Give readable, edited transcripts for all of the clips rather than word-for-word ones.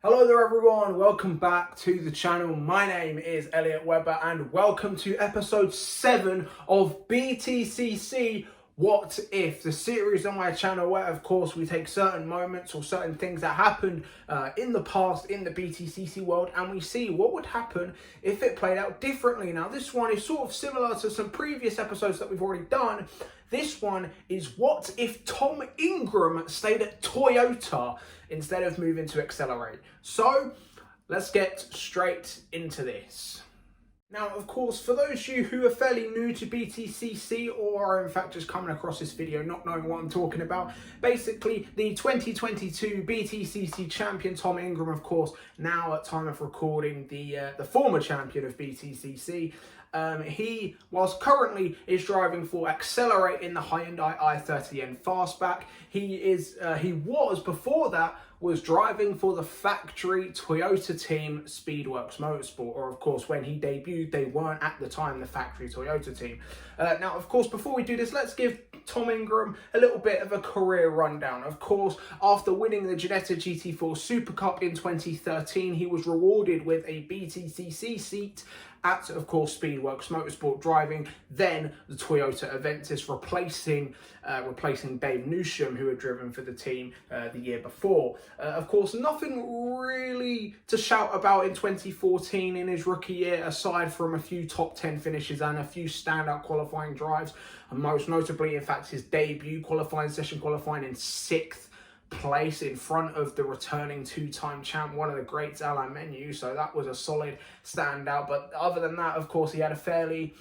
Hello there everyone, welcome back to the channel. My name is Elliot Webber and welcome to episode 7 of BTCC What If, the series on my channel where of course we take certain moments or certain things that happened in the past in the BTCC world and we see what would happen if it played out differently. Now this one is sort of similar to some previous episodes that we've already done. This one is what if Tom Ingram stayed at Toyota instead of moving to Excelr8. So let's get straight into this. Now, of course, for those of you who are fairly new to BTCC or are in fact just coming across this video not knowing what I'm talking about, basically the 2022 BTCC champion Tom Ingram, of course, now at time of recording the former champion of BTCC, he, whilst currently is driving for Excelr8 in the Hyundai i30N Fastback, he was before that was driving for the factory Toyota team Speedworks Motorsport, or of course when he debuted they weren't at the time the factory Toyota team. Now of course before we do this, let's give Tom Ingram a little bit of a career rundown. Of course, after winning the Ginetta GT4 Super Cup in 2013, he was rewarded with a BTCC seat at, of course, Speedworks Motorsport, driving then the Toyota Aventus, replacing Dave Newsham, who had driven for the team the year before. Of course, nothing really to shout about in 2014 in his rookie year, aside from a few top 10 finishes and a few standout qualifying drives, and most notably, in fact, his debut qualifying session, qualifying in 6th place in front of the returning two-time champ, one of the greats, Alain Menu. So that was a solid standout. But other than that, of course, he had a fairly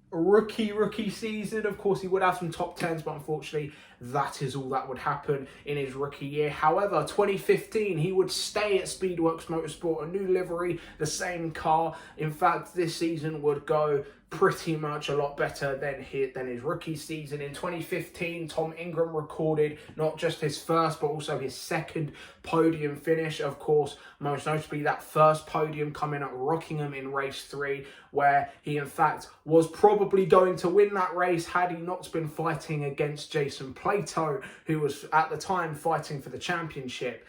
rookie season. Of course, he would have some top 10s, but unfortunately, that is all that would happen in his rookie year. However, 2015, he would stay at Speedworks Motorsport, a new livery, the same car. In fact, this season would go pretty much a lot better than his rookie season. In 2015, Tom Ingram recorded not just his first but also his second podium finish. Of course, most notably that first podium coming at Rockingham in race 3, where he in fact was probably going to win that race had he not been fighting against Jason Plato, who was at the time fighting for the championship.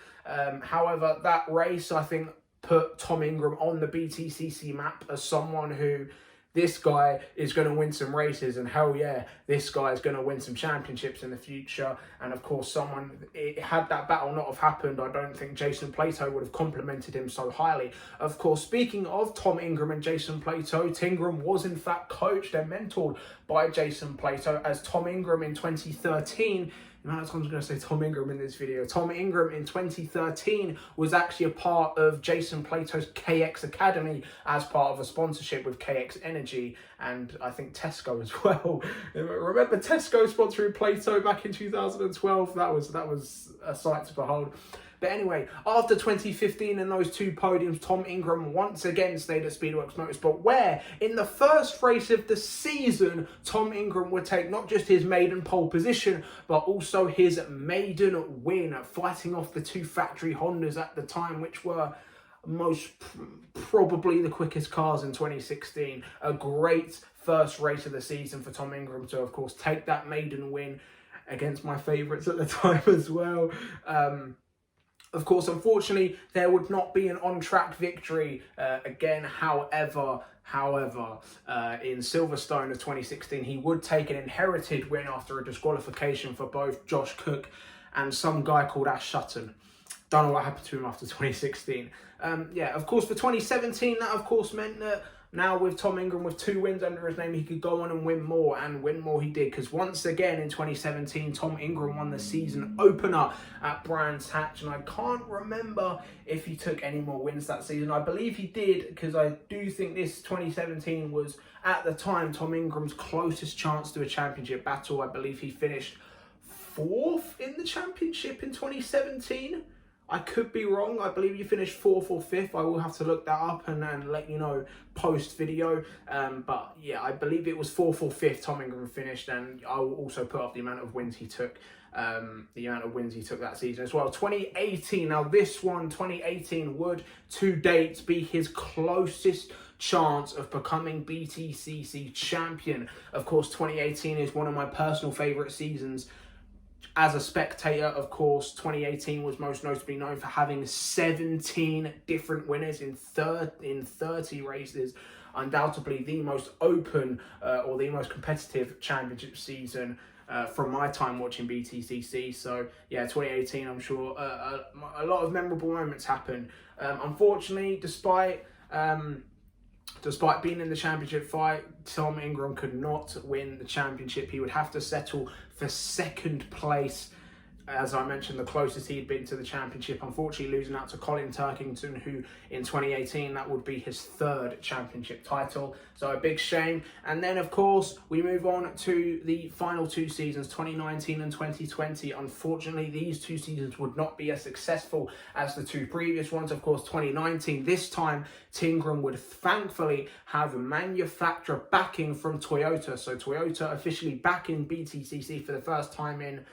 However, that race I think put Tom Ingram on the BTCC map as someone who, this guy is going to win some races, and hell yeah, this guy is going to win some championships in the future. And of course, had that battle not have happened, I don't think Jason Plato would have complimented him so highly. Of course, speaking of Tom Ingram and Jason Plato, Tingram was in fact coached and mentored by Jason Plato, as Tom Ingram in 2013, the amount of times I'm going to say Tom Ingram in this video. Tom Ingram in 2013 was actually a part of Jason Plato's KX Academy as part of a sponsorship with KX Energy and I think Tesco as well. Remember Tesco sponsoring Plato back in 2012? That was a sight to behold. But anyway, after 2015 and those two podiums, Tom Ingram once again stayed at Speedworks Motorsport, where in the first race of the season, Tom Ingram would take not just his maiden pole position, but also his maiden win, fighting off the two factory Hondas at the time, which were most probably the quickest cars in 2016. A great first race of the season for Tom Ingram to, of course, take that maiden win against my favourites at the time as well. Of course, unfortunately, there would not be an on-track victory again. However, in Silverstone of 2016, he would take an inherited win after a disqualification for both Josh Cook and some guy called Ash Sutton. Don't know what happened to him after 2016. Yeah, of course, for 2017, that of course meant that now with Tom Ingram with 2 wins under his name, he could go on and win more he did, because once again in 2017, Tom Ingram won the season opener at Brands Hatch, and I can't remember if he took any more wins that season. I believe he did, because I do think this 2017 was, at the time, Tom Ingram's closest chance to a championship battle. I believe he finished 4th in the championship in 2017. I could be wrong. I believe you finished 4th or 5th. I will have to look that up and let you know post video. But yeah, I believe it was 4th or 5th Tom Ingram finished, and I will also put up the amount of wins he took. That season as well. 2018. Now this one, 2018, would to date be his closest chance of becoming BTCC champion. Of course, 2018 is one of my personal favourite seasons As a spectator, of course, 2018 was most notably known for having 17 different winners in 30 races. Undoubtedly the most open or the most competitive championship season from my time watching BTCC. So yeah, 2018, I'm sure a lot of memorable moments happened. Unfortunately, despite being in the championship fight, Tom Ingram could not win the championship. He would have to settle for second place. As I mentioned, the closest he'd been to the championship, unfortunately losing out to Colin Turkington, who in 2018, that would be his third championship title. So a big shame. And then, of course, we move on to the final two seasons, 2019 and 2020. Unfortunately, these two seasons would not be as successful as the two previous ones. Of course, 2019, this time, Tingram would thankfully have manufacturer backing from Toyota. So Toyota officially backing BTCC for the first time in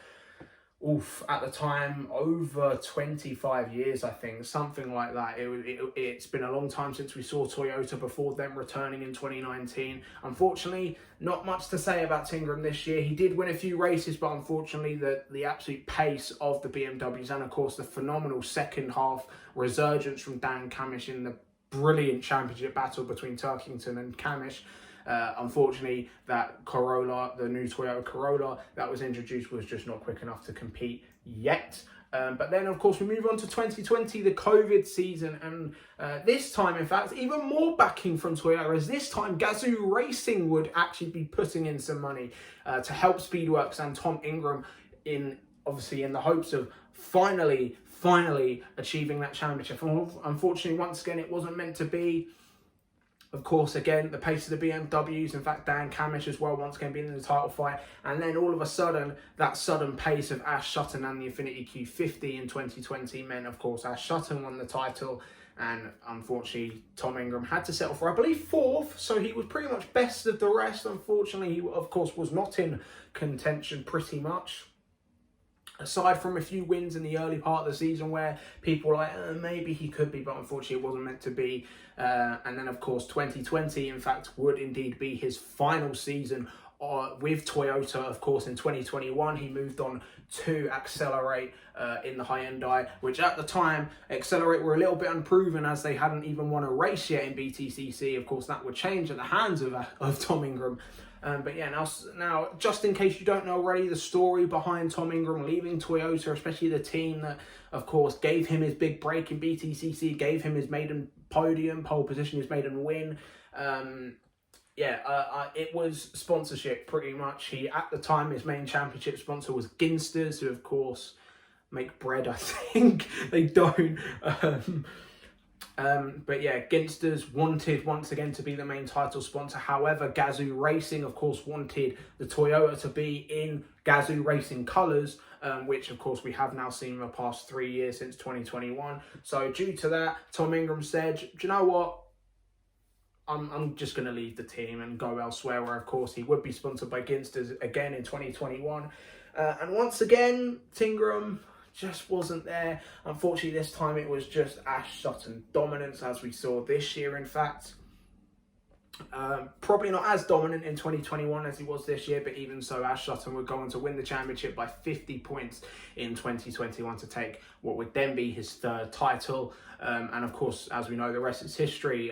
at the time, over 25 years, I think, something like that. It's been a long time since we saw Toyota before them returning in 2019. Unfortunately, not much to say about Tingram this year. He did win a few races, but unfortunately, the absolute pace of the BMWs and, of course, the phenomenal second half resurgence from Dan Cammish in the brilliant championship battle between Turkington and Cammish. Unfortunately, that Corolla, the new Toyota Corolla that was introduced, was just not quick enough to compete yet. But then, of course, we move on to 2020, the COVID season. And this time, in fact, even more backing from Toyota, as this time Gazoo Racing would actually be putting in some money to help Speedworks and Tom Ingram obviously in the hopes of finally achieving that championship. Unfortunately, once again, it wasn't meant to be. Of course, again, the pace of the BMWs, in fact, Dan Cammish as well, once again being in the title fight. And then all of a sudden, that sudden pace of Ash Sutton and the Infiniti Q50 in 2020 meant, of course, Ash Sutton won the title. And unfortunately, Tom Ingram had to settle for, I believe, fourth. So he was pretty much best of the rest. Unfortunately, he, of course, was not in contention pretty much. Aside from a few wins in the early part of the season where people were like, maybe he could be, but unfortunately it wasn't meant to be. And then, of course, 2020, in fact, would indeed be his final season with Toyota. Of course, in 2021, he moved on to Excelr8 in the Hyundai, which at the time, Excelr8 were a little bit unproven as they hadn't even won a race yet in BTCC. Of course, that would change at the hands of Tom Ingram. But yeah, now, just in case you don't know already, the story behind Tom Ingram leaving Toyota, especially the team that, of course, gave him his big break in BTCC, gave him his maiden pole position, his maiden win. It was sponsorship, pretty much. At the time, his main championship sponsor was Ginsters, who, of course, make bread, I think. They don't. But yeah, Ginsters wanted once again to be the main title sponsor. However, Gazoo Racing, of course, wanted the Toyota to be in Gazoo Racing colours, which of course we have now seen in the past 3 years since 2021. So due to that, Tom Ingram said, do you know what? I'm just going to leave the team and go elsewhere, where of course he would be sponsored by Ginsters again in 2021. And once again, Tingram just wasn't there. Unfortunately, this time it was just Ash Sutton dominance, as we saw this year, in fact. Probably not as dominant in 2021 as he was this year, but even so, Ash Sutton would go on to win the championship by 50 points in 2021 to take what would then be his third title. And of course, as we know, the rest is history.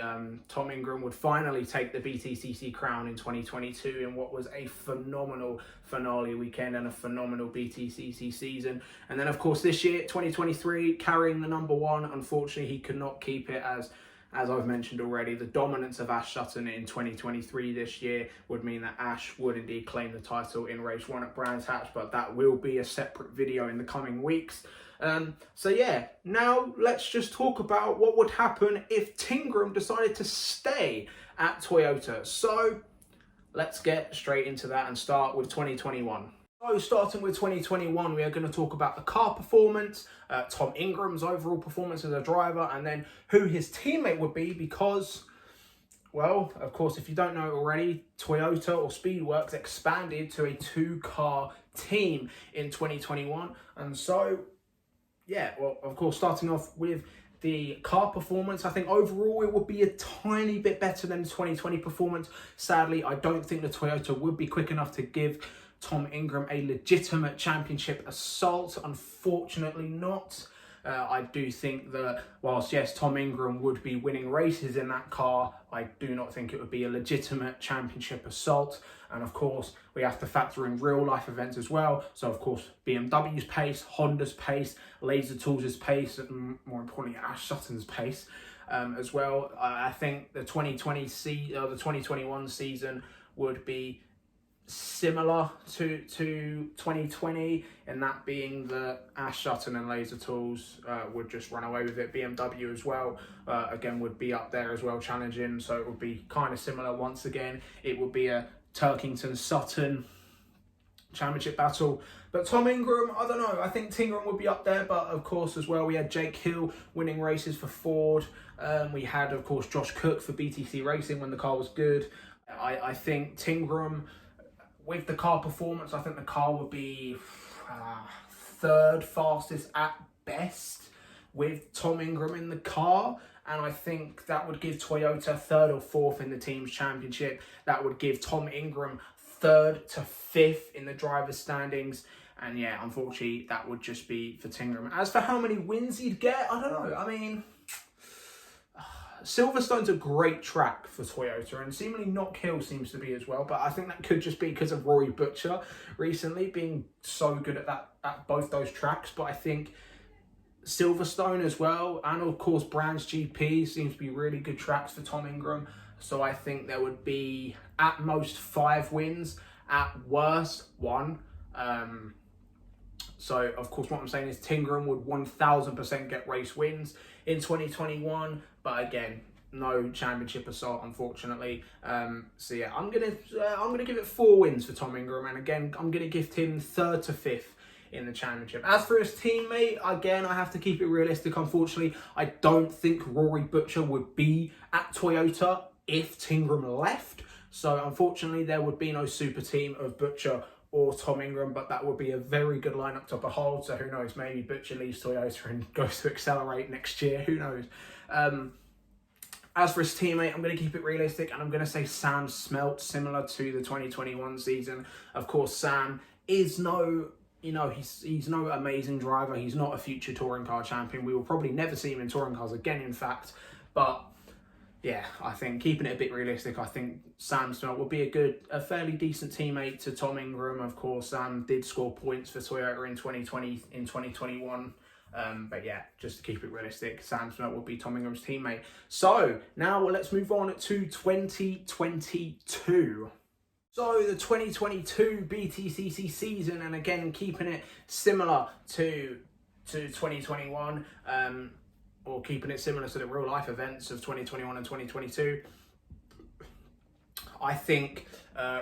Tom Ingram would finally take the BTCC crown in 2022 in what was a phenomenal finale weekend and a phenomenal BTCC season. And then, of course, this year, 2023, carrying the number one. Unfortunately, he could not keep it as I've mentioned already. The dominance of Ash Sutton in 2023 this year would mean that Ash would indeed claim the title in race 1 at Brands Hatch, but that will be a separate video in the coming weeks. So yeah, now let's just talk about what would happen if Tingram decided to stay at Toyota. So let's get straight into that and start with 2021. So starting with 2021, we are going to talk about the car performance, Tom Ingram's overall performance as a driver, and then who his teammate would be because, well, of course, if you don't know already, Toyota or Speedworks expanded to a 2-car team in 2021. And so, yeah, well, of course, starting off with the car performance, I think overall it would be a tiny bit better than the 2020 performance. Sadly, I don't think the Toyota would be quick enough to give Tom Ingram a legitimate championship assault? Unfortunately not. I do think that whilst, yes, Tom Ingram would be winning races in that car, I do not think it would be a legitimate championship assault. And of course, we have to factor in real life events as well. So of course, BMW's pace, Honda's pace, Laser Tools' pace, and more importantly, Ash Sutton's pace as well. I think the 2021 season would be similar to 2020, and that being that Ash Sutton and Laser Tools would just run away with it. BMW as well, again, would be up there as well, challenging, so it would be kind of similar once again. It would be a Turkington-Sutton championship battle. But Tom Ingram, I don't know, I think Tingram would be up there, but of course as well we had Jake Hill winning races for Ford. We had, of course, Josh Cook for BTC Racing when the car was good. I think Tingram, with the car performance, I think the car would be third fastest at best with Tom Ingram in the car. And I think that would give Toyota third or fourth in the team's championship. That would give Tom Ingram third to fifth in the driver's standings. And yeah, unfortunately, that would just be for Tingram. As for how many wins he'd get, I don't know. I mean, Silverstone's a great track for Toyota, and seemingly Knock Hill seems to be as well, but I think that could just be because of Rory Butcher recently being so good at both those tracks. But I think Silverstone as well, and of course Brands GP seems to be really good tracks for Tom Ingram. So I think there would be at most 5 wins, at worst 1. So of course what I'm saying is Tingram would 1000% get race wins in 2021, but again, no championship assault, unfortunately. So yeah, I'm gonna give it 4 wins for Tom Ingram, and again, I'm gonna gift him third to fifth in the championship. As for his teammate, again, I have to keep it realistic. Unfortunately, I don't think Rory Butcher would be at Toyota if Tingram left. So unfortunately, there would be no super team of Butcher or Tom Ingram, but that would be a very good lineup to behold. So who knows, maybe Butcher leaves Toyota and goes to Excelr8 next year, who knows. As for his teammate, I'm going to keep it realistic, and I'm going to say Sam Smelt, similar to the 2021 season. Of course, Sam is he's no amazing driver. He's not a future touring car champion. We will probably never see him in touring cars again, in fact. But yeah, I think keeping it a bit realistic, I think Sam Smelt would be a fairly decent teammate to Tom Ingram. Of course, Sam did score points for Toyota in 2021. But yeah, just to keep it realistic, Sam Smelt will be Tom Ingram's teammate. So now let's move on to 2022. So the 2022 BTCC season, and again keeping it similar to 2021, or keeping it similar to the real life events of 2021 and 2022. I think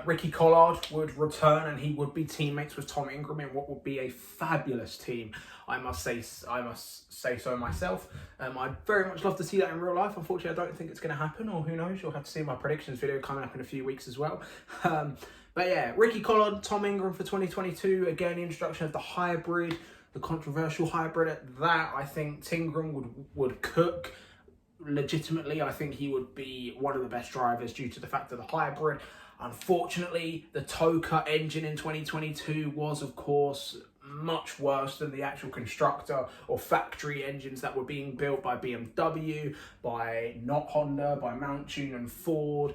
Ricky Collard would return, and he would be teammates with Tom Ingram in what would be a fabulous team. I must say so myself. I'd very much love to see that in real life. Unfortunately, I don't think it's going to happen, or who knows? You'll have to see my predictions video coming up in a few weeks as well. But yeah, Ricky Collard, Tom Ingram for 2022. Again, the introduction of the hybrid, the controversial hybrid at that. I think Tingram would cook. Legitimately, I think he would be one of the best drivers due to the fact of the hybrid. Unfortunately, the Toka engine in 2022 was, of course, much worse than the actual constructor or factory engines that were being built by BMW, by not Honda, by Mount Tune and Ford.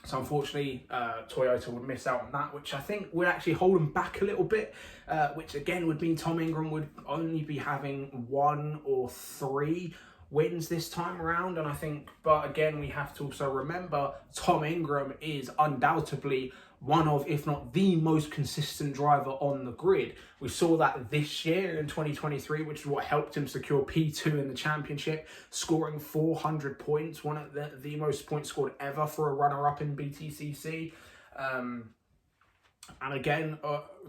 So unfortunately, Toyota would miss out on that, which I think would actually hold them back a little bit, which again would mean Tom Ingram would only be having 1 or 3 wins this time around. And I think, but again, we have to also remember Tom Ingram is undoubtedly one of, if not the most consistent driver on the grid. We saw that this year in 2023, which is what helped him secure P2 in the championship, scoring 400 points, one of the most points scored ever for a runner-up in BTCC. And again,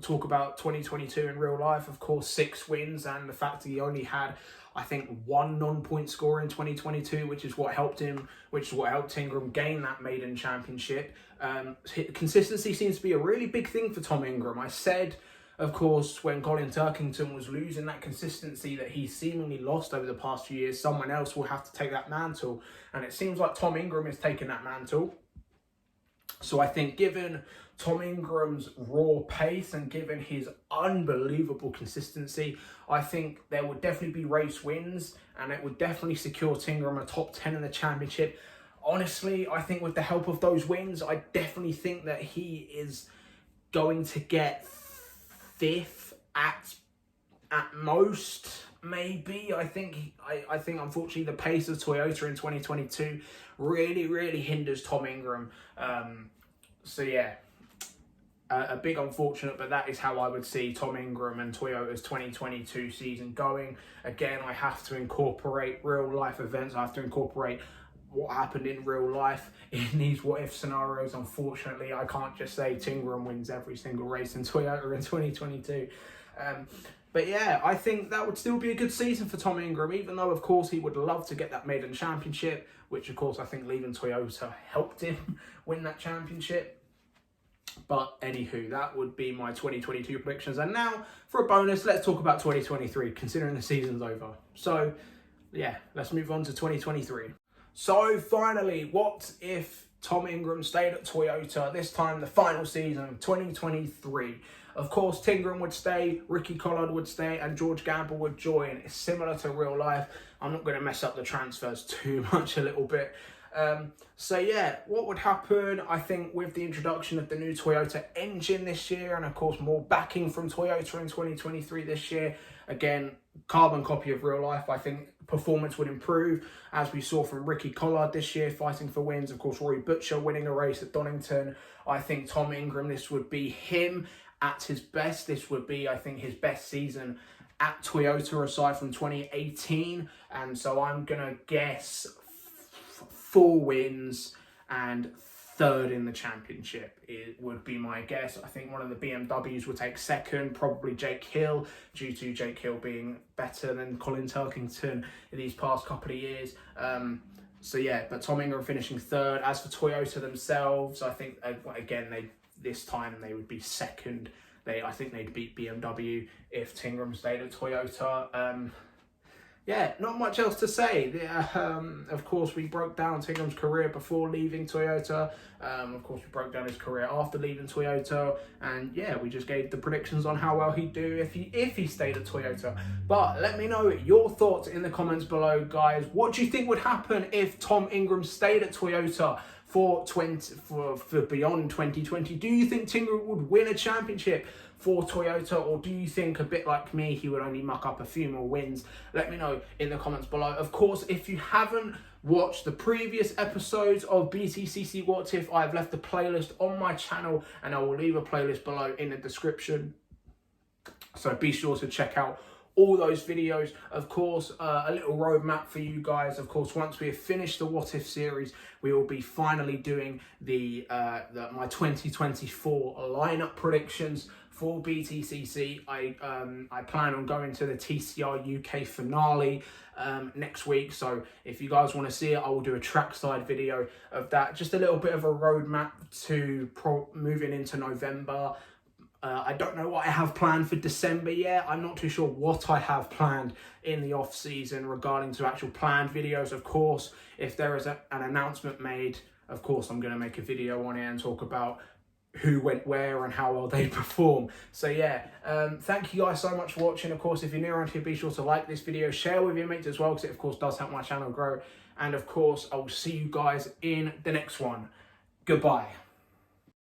talk about 2022 in real life, of course, 6 wins, and the fact that he only had, I think, 1 non-point score in 2022, which is what helped Ingram gain that maiden championship. Consistency seems to be a really big thing for Tom Ingram. I said, of course, when Colin Turkington was losing that consistency that he seemingly lost over the past few years, someone else will have to take that mantle. And it seems like Tom Ingram is taking that mantle. So I think given Tom Ingram's raw pace and given his unbelievable consistency, I think there would definitely be race wins, and it would definitely secure Tingram a top 10 in the championship. Honestly, I think with the help of those wins, I definitely think that he is going to get 5th at most, maybe. I think unfortunately the pace of Toyota in 2022 really hinders Tom Ingram. So yeah, a big unfortunate, but that is how I would see Tom Ingram and Toyota's 2022 season going. Again, I have to incorporate real life events. I have to incorporate what happened in real life in these what if scenarios. Unfortunately, I can't just say Tingram wins every single race in Toyota in 2022. But yeah, I think that would still be a good season for Tom Ingram, even though, of course, he would love to get that maiden championship, which, of course, I think leaving Toyota helped him win that championship. But anywho, that would be my 2022 predictions. And now, for a bonus, let's talk about 2023, considering the season's over. So, yeah, let's move on to 2023. So, finally, what if Tom Ingram stayed at Toyota, this time the final season of 2023? Of course, Tingram would stay, Ricky Collard would stay, and George Gamble would join. It's similar to real life. I'm not going to mess up the transfers too much a little bit. So yeah, what would happen, I think, with the introduction of the new Toyota engine this year, and of course more backing from Toyota in 2023 this year, again, carbon copy of real life, I think performance would improve, as we saw from Ricky Collard this year fighting for wins. Of course, Rory Butcher winning a race at Donington. I think Tom Ingram, this would be him at his best. This would be, I think, his best season at Toyota aside from 2018. And so I'm going to guess 4 wins and 3rd in the championship. It would be my guess. I think one of the BMWs would take 2nd, probably Jake Hill, due to Jake Hill being better than Colin Turkington in these past couple of years. So yeah, but Tom Ingram finishing 3rd. As for Toyota themselves, I think, again, this time they would be 2nd. I think they'd beat BMW if Tingram stayed at Toyota. Yeah, not much else to say. Of course, we broke down Tingram's career before leaving Toyota. Of course, we broke down his career after leaving Toyota. And yeah, we just gave the predictions on how well he'd do if he stayed at Toyota. But let me know your thoughts in the comments below, guys. What do you think would happen if Tom Ingram stayed at Toyota for beyond 2020? Do you think Tingram would win a championship for Toyota, or do you think, a bit like me, he would only muck up a few more wins? Let me know in the comments below. Of course, if you haven't watched the previous episodes of BTCC What If, I've left a playlist on my channel, and I will leave a playlist below in the description. So be sure to check out all those videos. Of course, a little roadmap for you guys. Of course, once we have finished the What If series, we will be finally doing my 2024 lineup predictions for BTCC. I plan on going to the TCR UK finale next week. So if you guys want to see it, I will do a trackside video of that. Just a little bit of a roadmap to moving into November. I don't know what I have planned for December yet. I'm not too sure what I have planned in the off season regarding to actual planned videos. Of course, if there is an announcement made, of course, I'm going to make a video on it and talk about who went where and how well they perform. So yeah, thank you guys so much for watching. Of course, if you're new around here, be sure to like this video, share with your mates as well, because it of course does help my channel grow. And of course, I will see you guys in the next one. Goodbye.